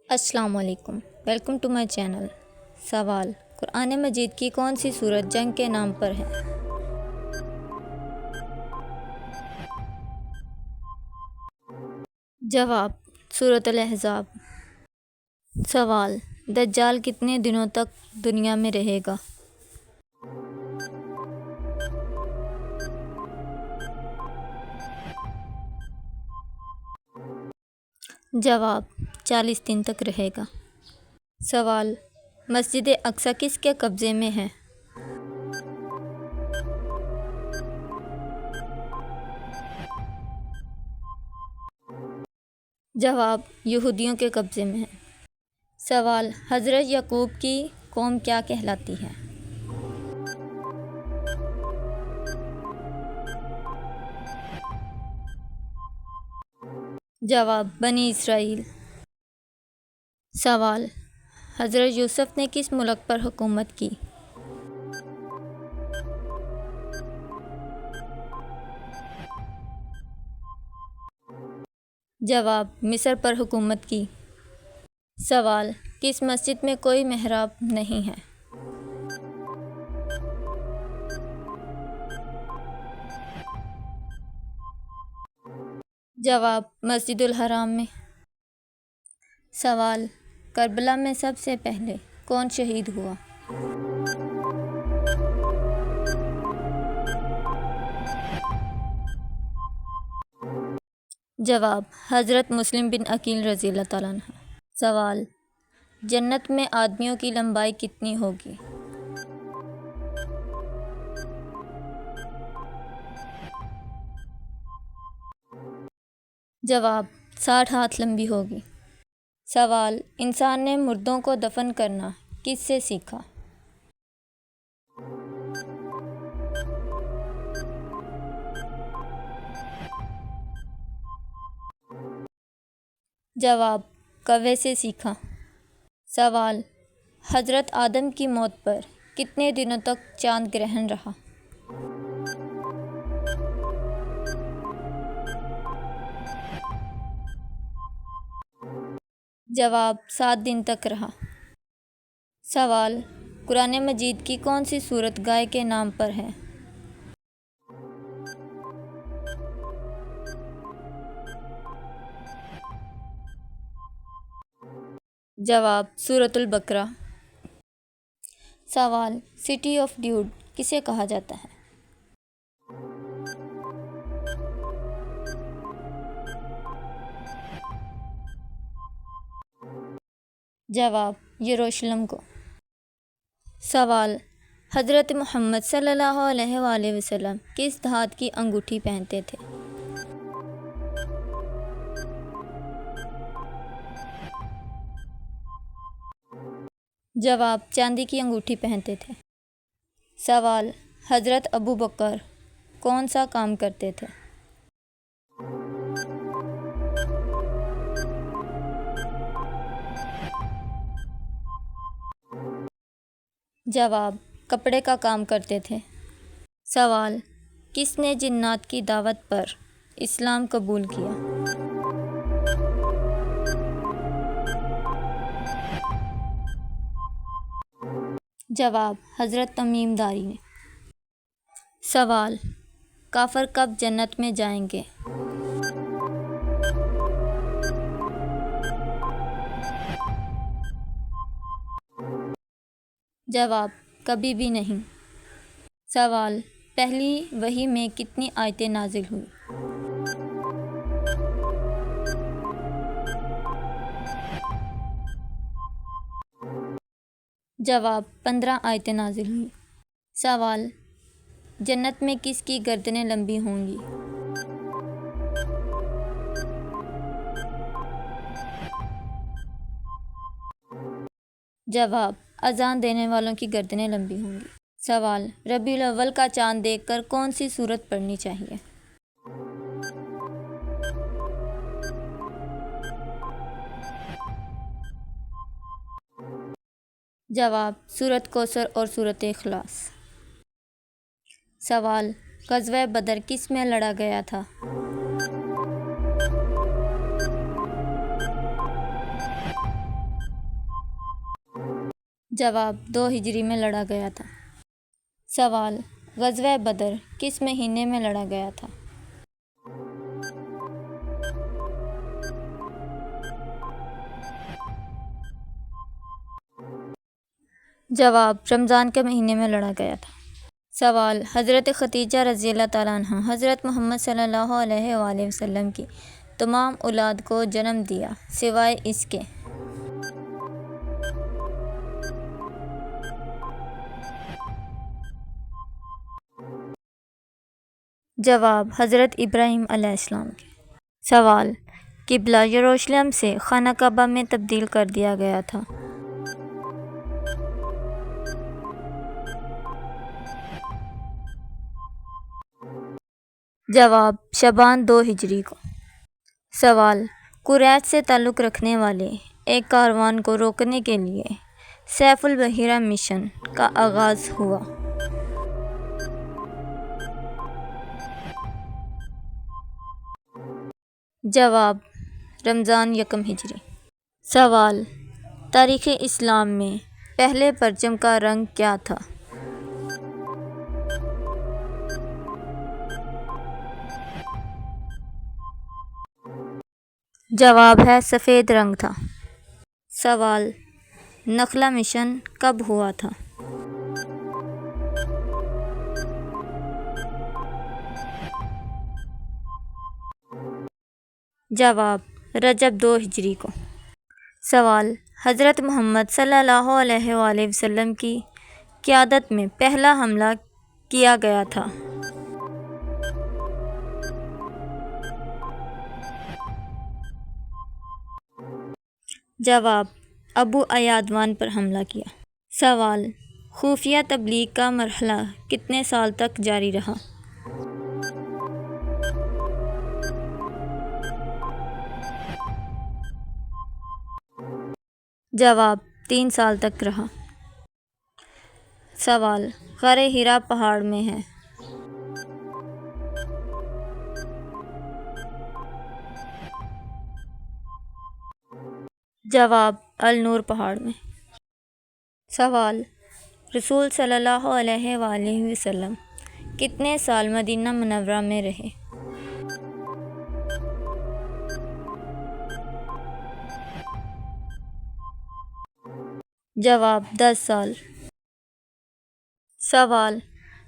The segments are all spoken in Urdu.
السلام علیکم، ویلکم ٹو مائی چینل۔ سوال: قرآن مجید کی کون سی سورت جنگ کے نام پر ہے؟ جواب: سورۃ الاحزاب۔ سوال: دجال کتنے دنوں تک دنیا میں رہے گا؟ جواب: 40 دن تک رہے گا۔ سوال: مسجد اقصی کس کے قبضے میں ہے؟ جواب: یہودیوں کے قبضے میں ہے۔ سوال: حضرت یعقوب کی قوم کیا کہلاتی ہے؟ جواب: بنی اسرائیل۔ سوال: حضرت یوسف نے کس ملک پر حکومت کی؟ جواب: مصر پر حکومت کی۔ سوال: کس مسجد میں کوئی محراب نہیں ہے؟ جواب: مسجد الحرام میں۔ سوال: کربلا میں سب سے پہلے کون شہید ہوا؟ جواب: حضرت مسلم بن عقیل رضی اللہ تعالیٰ عنہ۔ سوال: جنت میں آدمیوں کی لمبائی کتنی ہوگی؟ جواب: 60 ہاتھ لمبی ہوگی۔ سوال: انسان نے مردوں کو دفن کرنا کس سے سیکھا؟ جواب: کوے سے سیکھا۔ سوال: حضرت آدم کی موت پر کتنے دنوں تک چاند گرہن رہا؟ جواب: 7 دن تک رہا۔ سوال: قرآن مجید کی کون سی سورت گائے کے نام پر ہے؟ جواب: سورۃ البقرہ۔ سوال: سٹی آف ڈیوڈ کسے کہا جاتا ہے؟ جواب: یروشلم کو۔ سوال: حضرت محمد صلی اللہ علیہ وآلہ وسلم کس دھات کی انگوٹھی پہنتے تھے؟ جواب: چاندی کی انگوٹھی پہنتے تھے۔ سوال: حضرت ابوبکر کون سا کام کرتے تھے؟ جواب: کپڑے کا کام کرتے تھے۔ سوال: کس نے جنات کی دعوت پر اسلام قبول کیا؟ جواب: حضرت تمیم داری نے۔ سوال: کافر کب جنت میں جائیں گے؟ جواب: کبھی بھی نہیں۔ سوال: پہلی وحی میں کتنی آیتیں نازل ہوئی؟ جواب: 15 آیتیں نازل ہوئی۔ سوال: جنت میں کس کی گردنیں لمبی ہوں گی؟ جواب: اذان دینے والوں کی گردنیں لمبی ہوں گی۔ سوال: ربیع الاول کا چاند دیکھ کر کون سی سورت پڑھنی چاہیے؟ جواب: سورۃ کوثر اور سورۃ اخلاص۔ سوال: غزوہ بدر کس میں لڑا گیا تھا؟ جواب 2 ہجری میں لڑا گیا تھا۔ سوال، غزوہ بدر کس مہینے میں لڑا گیا تھا؟ جواب، رمضان کے مہینے میں لڑا گیا تھا۔ سوال، حضرت خدیجہ رضی اللہ تعالیٰ عنہ حضرت محمد صلی اللہ علیہ وآلہ وسلم کی تمام اولاد کو جنم دیا سوائے اس کے؟ جواب، حضرت ابراہیم علیہ السلام کے۔ سوال، قبلہ یروشلم سے خانہ کعبہ میں تبدیل کر دیا گیا تھا؟ جواب، شعبان 2 ہجری کو۔ سوال، قریش سے تعلق رکھنے والے ایک کاروان کو روکنے کے لیے سیف البحیرہ مشن کا آغاز ہوا؟ جواب، رمضان 1 ہجری۔ سوال، تاریخ اسلام میں پہلے پرچم کا رنگ کیا تھا؟ جواب ہے سفید رنگ تھا۔ سوال، نخلا مشن کب ہوا تھا؟ جواب، رجب 2 ہجری کو۔ سوال، حضرت محمد صلی اللہ علیہ وآلہ وسلم کی قیادت میں پہلا حملہ کیا گیا تھا؟ جواب، ابو ایادوان پر حملہ کیا۔ سوال، خفیہ تبلیغ کا مرحلہ کتنے سال تک جاری رہا؟ جواب، 3 سال تک رہا۔ سوال، غار حرا پہاڑ میں ہے؟ جواب، النور پہاڑ میں۔ سوال، رسول صلی اللہ علیہ وآلہ وسلم کتنے سال مدینہ منورہ میں رہے؟ جواب، 10 سال۔ سوال،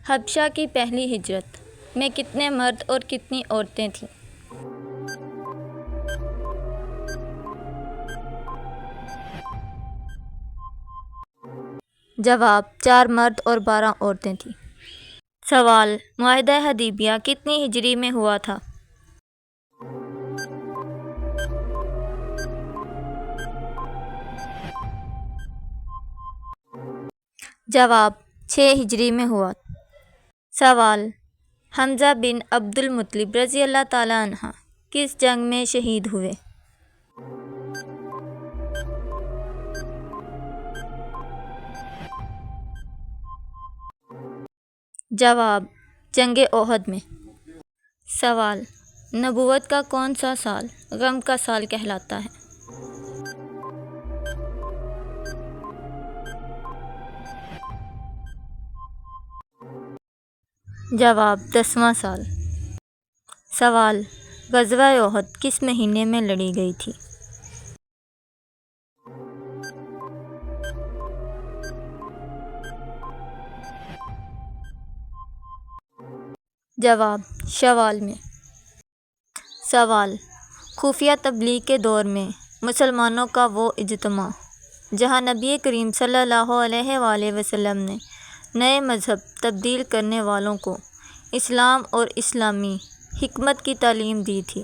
حبشہ کی پہلی ہجرت میں کتنے مرد اور کتنی عورتیں تھیں؟ جواب، 4 مرد اور 12 عورتیں تھیں۔ سوال، معاہدہ حدیبیہ کتنی ہجری میں ہوا تھا؟ جواب، 6 ہجری میں ہوا۔ سوال، حمزہ بن عبد المطلب رضی اللہ تعالیٰ عنہ کس جنگ میں شہید ہوئے؟ جواب، جنگ احد میں۔ سوال، نبوت کا کون سا سال غم کا سال کہلاتا ہے؟ جواب، 10واں سال۔ سوال، غزوہ احد کس مہینے میں لڑی گئی تھی؟ جواب، شوال میں۔ سوال، خفیہ تبلیغ کے دور میں مسلمانوں کا وہ اجتماع جہاں نبی کریم صلی اللہ علیہ وآلہ وسلم نے نئے مذہب تبدیل کرنے والوں کو اسلام اور اسلامی حکمت کی تعلیم دی تھی؟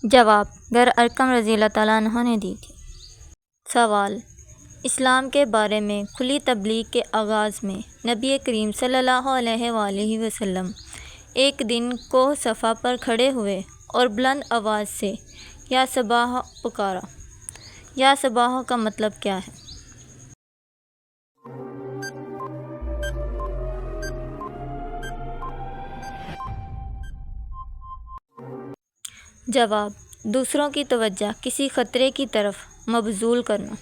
جواب، غیر ارقم رضی اللہ تعالیٰ عنہ نے دی تھی۔ سوال، اسلام کے بارے میں کھلی تبلیغ کے آغاز میں نبی کریم صلی اللہ علیہ وآلہ وسلم ایک دن کوہ صفا پر کھڑے ہوئے اور بلند آواز سے یا صباح پکارا۔ یا صباح کا مطلب کیا ہے؟ جواب: دوسروں کی توجہ کسی خطرے کی طرف مبذول کرنا۔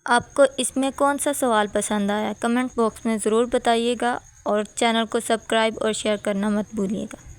آپ کو اس میں کون سا سوال پسند آیا؟ کمنٹ باکس میں ضرور بتائیے گا اور چینل کو سبسکرائب اور شیئر کرنا مت بھولیے گا۔